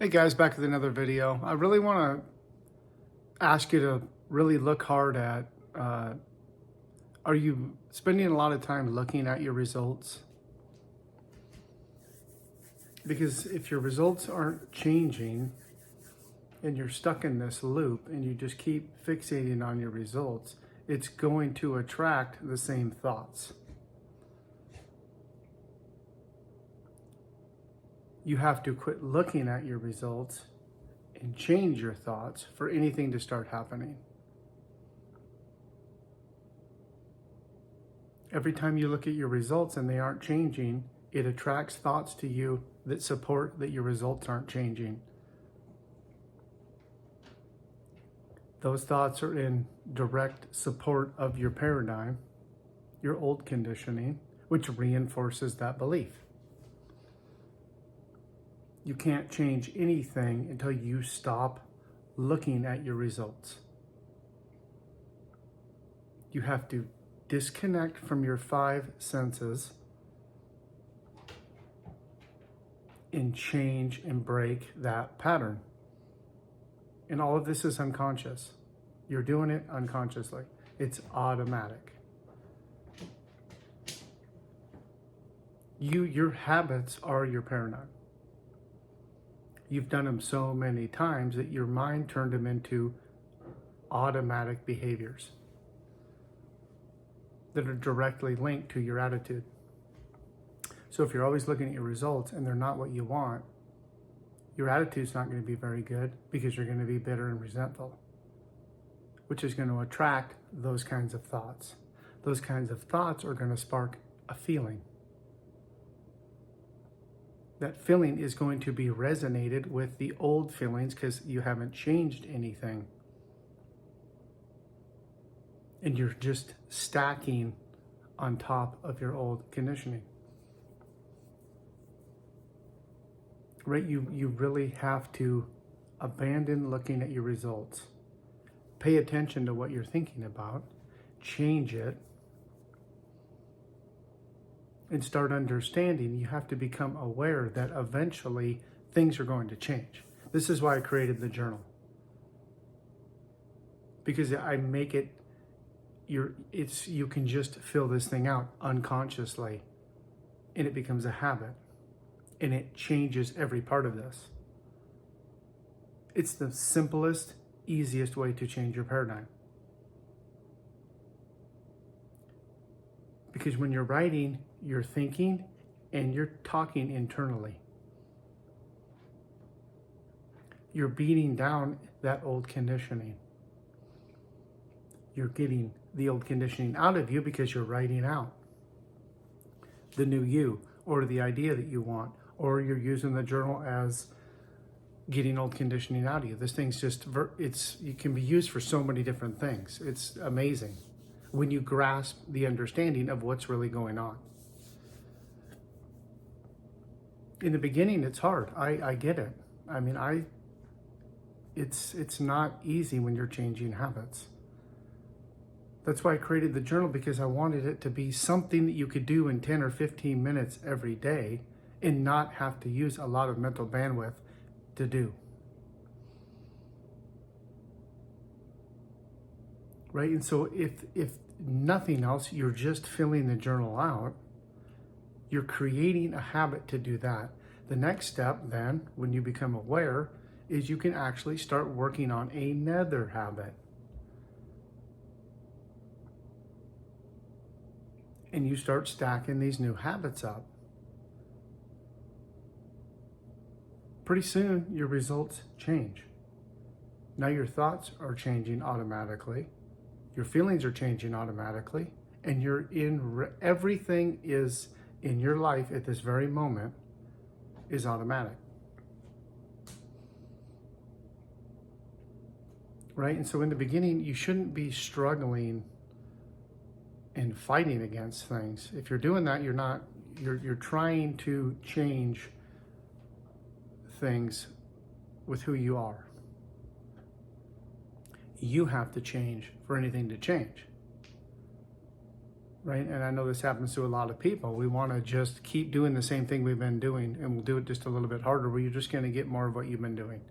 Hey guys, back with another video. I really want to ask you to really look hard at, are you spending a lot of time looking at your results? Because if your results aren't changing and you're stuck in this loop and you just keep fixating on your results, it's going to attract the same thoughts. You have to quit looking at your results and change your thoughts for anything to start happening. Every time you look at your results and they aren't changing, it attracts thoughts to you that support that your results aren't changing. Those thoughts are in direct support of your paradigm, your old conditioning, which reinforces that belief. You can't change anything until you stop looking at your results. You have to disconnect from your five senses and change and break that pattern. And all of this is unconscious. You're doing it unconsciously. It's automatic. Your habits are your paradigm. You've done them so many times that your mind turned them into automatic behaviors that are directly linked to your attitude. So if you're always looking at your results and they're not what you want, your attitude's not going to be very good because you're going to be bitter and resentful, which is going to attract those kinds of thoughts. Those kinds of thoughts are going to spark a feeling. That feeling is going to be resonated with the old feelings because you haven't changed anything. And you're just stacking on top of your old conditioning. Right? You really have to abandon looking at your results. Pay attention to what you're thinking about. Change it. And start understanding. You have to become aware that eventually things are going to change. This is why I created the journal. Because I make it, you can just fill this thing out unconsciously and it becomes a habit and it changes every part of this. It's the simplest, easiest way to change your paradigm. Because when you're writing, you're thinking and you're talking internally. You're beating down that old conditioning. You're getting the old conditioning out of you because you're writing out the new you or the idea that you want, or you're using the journal as getting old conditioning out of you. This thing's just, it can be used for so many different things. It's amazing when you grasp the understanding of what's really going on. In the beginning, it's hard. I get it. I mean, it's not easy when you're changing habits. That's why I created the journal, because I wanted it to be something that you could do in 10 or 15 minutes every day and not have to use a lot of mental bandwidth to do. Right? And so if nothing else, you're just filling the journal out, you're creating a habit to do that. The next step then, when you become aware, is you can actually start working on another habit. And you start stacking these new habits up. Pretty soon, your results change. Now your thoughts are changing automatically. Your feelings are changing automatically. And everything is in your life at this very moment is automatic. Right? And so in the beginning, you shouldn't be struggling and fighting against things. If you're doing that, you're trying to change things with who you are. You have to change for anything to change. right? And I know this happens to a lot of people. We want to just keep doing the same thing we've been doing, and we'll do it just a little bit harder, where you're just going to get more of what you've been doing.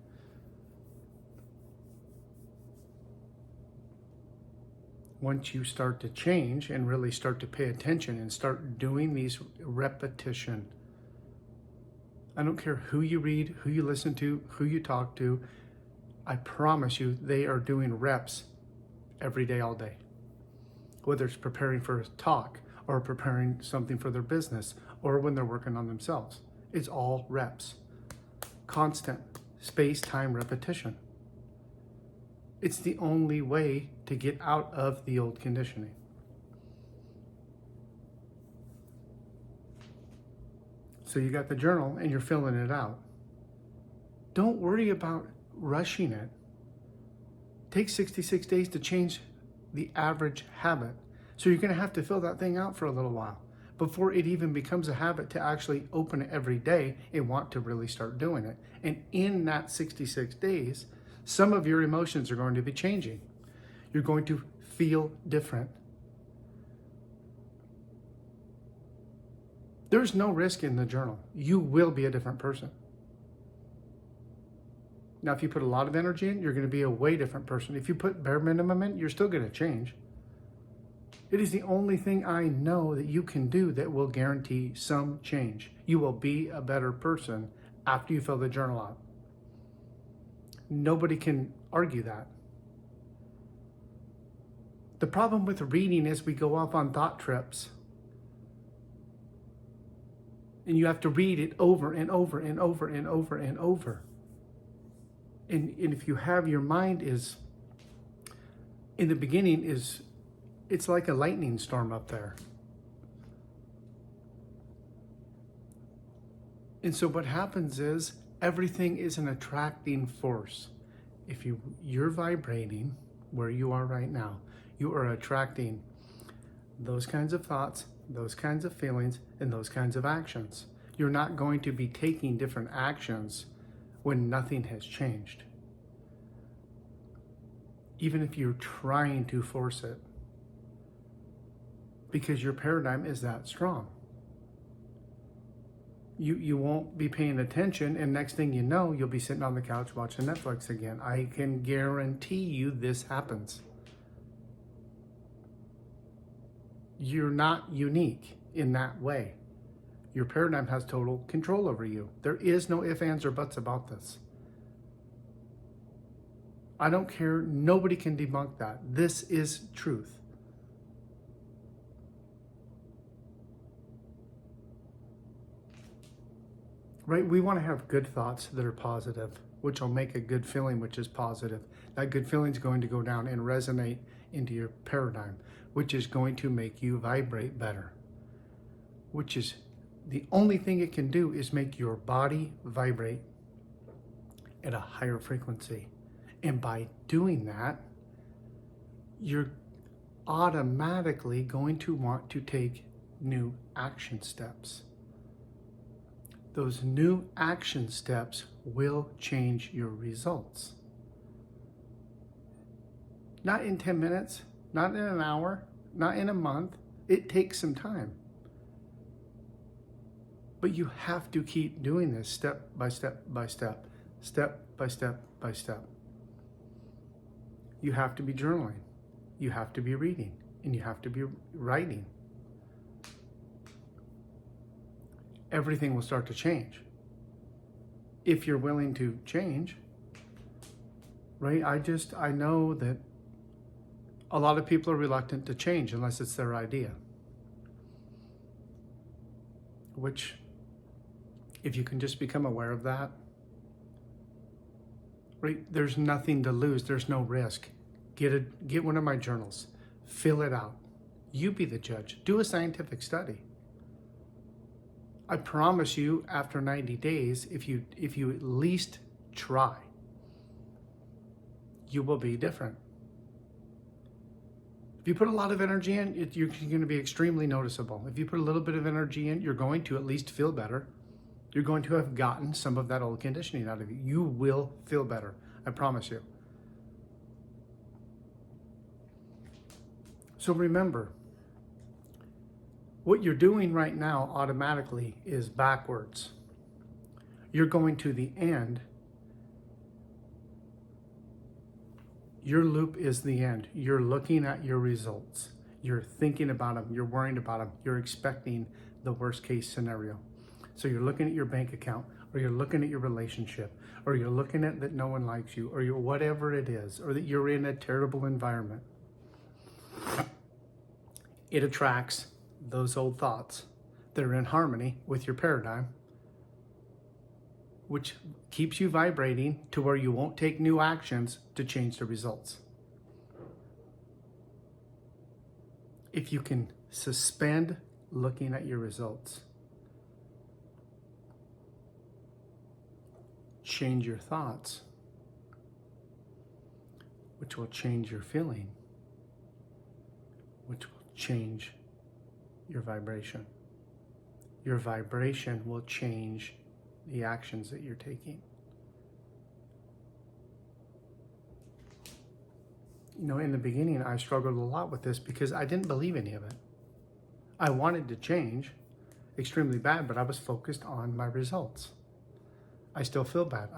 Once you start to change and really start to pay attention and start doing these repetition, I don't care who you read, who you listen to, who you talk to, I promise you they are doing reps every day, all day. Whether it's preparing for a talk or preparing something for their business or when they're working on themselves. It's all reps. Constant space-time repetition. It's the only way to get out of the old conditioning. So you got the journal and you're filling it out. Don't worry about rushing it. Take 66 days to change the average habit. So you're going to have to fill that thing out for a little while before it even becomes a habit to actually open it every day and want to really start doing it. And in that 66 days, some of your emotions are going to be changing. You're going to feel different. There's no risk in the journal. You will be a different person. Now, if you put a lot of energy in, you're going to be a way different person. If you put bare minimum in, you're still going to change. It is the only thing I know that you can do that will guarantee some change. You will be a better person after you fill the journal out. Nobody can argue that. The problem with reading is we go off on thought trips. And you have to read it over and over and over and over and over. And if you have your mind is, in the beginning it's like a lightning storm up there. And so what happens is everything is an attracting force. If you're vibrating where you are right now, you are attracting those kinds of thoughts, those kinds of feelings, and those kinds of actions. You're not going to be taking different actions when nothing has changed. Even if you're trying to force it. Because your paradigm is that strong. You won't be paying attention, and next thing you know, you'll be sitting on the couch watching Netflix again. I can guarantee you this happens. You're not unique in that way. Your paradigm has total control over you. There is no ifs, ands, or buts about this. I don't care. Nobody can debunk that. This is truth. Right? We want to have good thoughts that are positive, which will make a good feeling, which is positive. That good feeling is going to go down and resonate into your paradigm, which is going to make you vibrate better. Which is the only thing it can do is make your body vibrate at a higher frequency. And by doing that, you're automatically going to want to take new action steps. Those new action steps will change your results. Not in 10 minutes, not in an hour, not in a month. It takes some time. But you have to keep doing this step by step by step, step by step by step. You have to be journaling, you have to be reading, and you have to be writing. Everything will start to change. If you're willing to change, right? I know that a lot of people are reluctant to change unless it's their idea. Which, if you can just become aware of that, right? There's nothing to lose. There's no risk. Get one of my journals. Fill it out. You be the judge. Do a scientific study. I promise you, after 90 days, if you at least try, you will be different. If you put a lot of energy in, you're going to be extremely noticeable. If you put a little bit of energy in, you're going to at least feel better. You're going to have gotten some of that old conditioning out of you. You will feel better. I promise you. So remember, What you're doing right now automatically is backwards. You're going to the end. Your loop is the end. You're looking at your results. You're thinking about them. You're worrying about them. You're expecting the worst case scenario. So you're looking at your bank account, or you're looking at your relationship, or you're looking at that no one likes you, or you're whatever it is, or that you're in a terrible environment. It attracts those old thoughts that are in harmony with your paradigm, which keeps you vibrating to where you won't take new actions to change the results. If you can suspend looking at your results, change your thoughts, which will change your feeling, which will change your vibration. Your vibration will change the actions that you're taking. You know, in the beginning, I struggled a lot with this because I didn't believe any of it. I wanted to change extremely bad, but I was focused on my results. I still feel bad.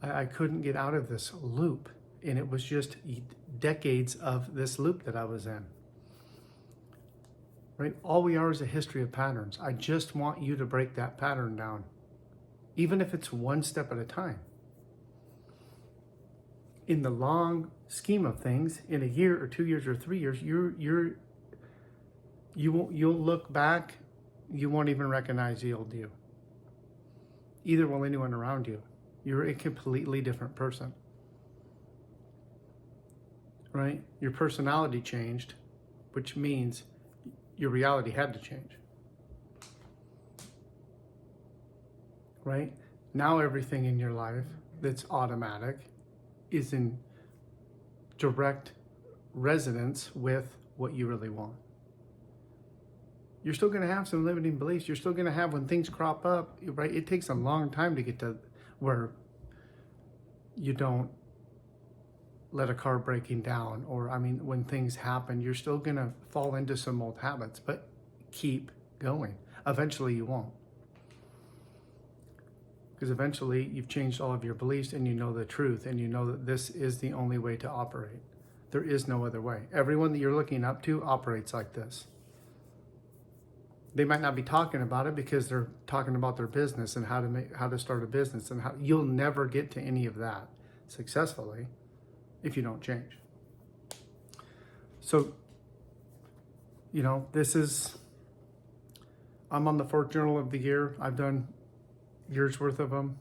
I couldn't get out of this loop. And it was just decades of this loop that I was in. Right? All we are is a history of patterns. I just want you to break that pattern down, even if it's one step at a time. In the long scheme of things, in a year or 2 years or 3 years, you'll look back, you won't even recognize the old you. Either will anyone around you. You're a completely different person. Right? Your personality changed, which means your reality had to change. Right? Now everything in your life that's automatic is in direct resonance with what you really want. You're still going to have some limiting beliefs. You're still going to have when things crop up, right? It takes a long time to get to where you don't let a car breaking down, or when things happen, you're still going to fall into some old habits, but keep going. Eventually you won't. Because eventually you've changed all of your beliefs and you know the truth and you know that this is the only way to operate. There is no other way. Everyone that you're looking up to operates like this. They might not be talking about it because they're talking about their business and how to start a business, and you'll never get to any of that successfully if you don't change. So, I'm on the 4th journal of the year. I've done years worth of them,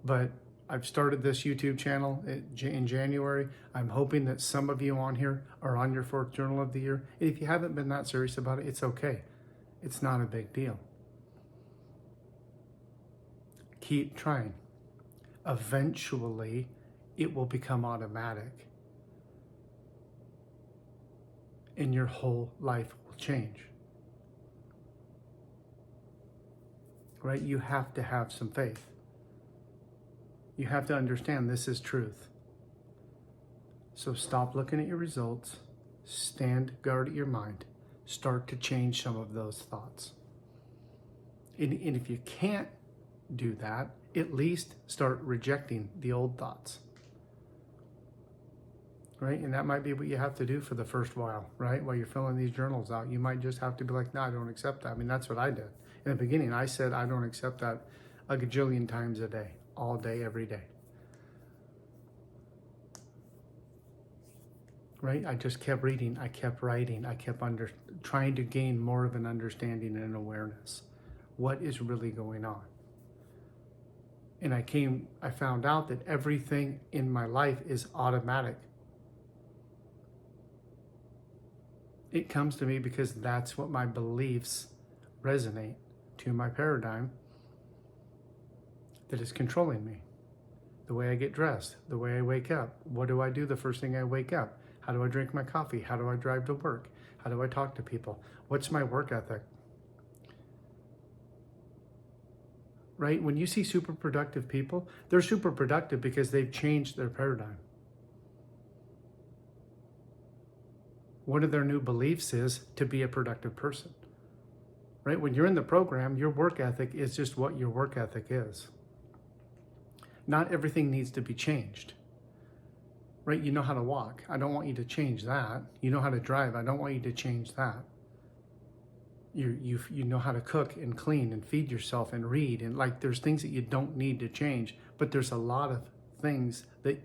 but I've started this YouTube channel in January. I'm hoping that some of you on here are on your 4th journal of the year. And if you haven't been that serious about it, it's okay. It's not a big deal. Keep trying. Eventually, it will become automatic. And your whole life will change. Right? You have to have some faith. You have to understand this is truth. So stop looking at your results. Stand guard at your mind. Start to change some of those thoughts. And if you can't do that, at least start rejecting the old thoughts. Right? And that might be what you have to do for the first while, right? While you're filling these journals out, you might just have to be like, no, I don't accept that. That's what I did. In the beginning, I said, I don't accept that a gajillion times a day, all day, every day. Right? I just kept reading, I kept writing, I kept trying to gain more of an understanding and an awareness. What is really going on? And I found out that everything in my life is automatic. It comes to me because that's what my beliefs resonate to, my paradigm that is controlling me. The way I get dressed, the way I wake up. What do I do the first thing I wake up? How do I drink my coffee? How do I drive to work? How do I talk to people? What's my work ethic? Right? When you see super productive people, they're super productive because they've changed their paradigm. one of their new beliefs is to be a productive person, right? When you're in the program, your work ethic is just what your work ethic is. Not everything needs to be changed, right? You know how to walk. I don't want you to change that. You know how to drive. I don't want you to change that. You know how to cook and clean and feed yourself and read, and like there's things that you don't need to change, but there's a lot of things that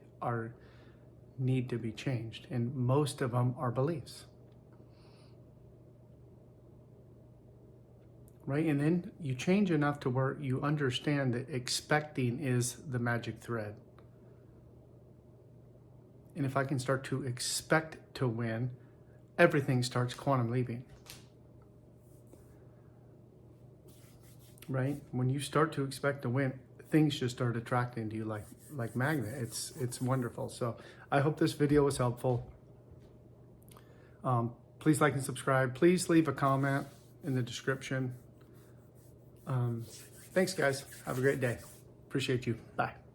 need to be changed, and most of them are beliefs, right? And then you change enough to where you understand that expecting is the magic thread. And if I can start to expect to win, everything starts quantum leaping. Right? When you start to expect to win, things just start attracting to you like magnet. It's wonderful. So I hope this video was helpful. Please like and subscribe. Please leave a comment in the description. Thanks, guys. Have a great day. Appreciate you. Bye.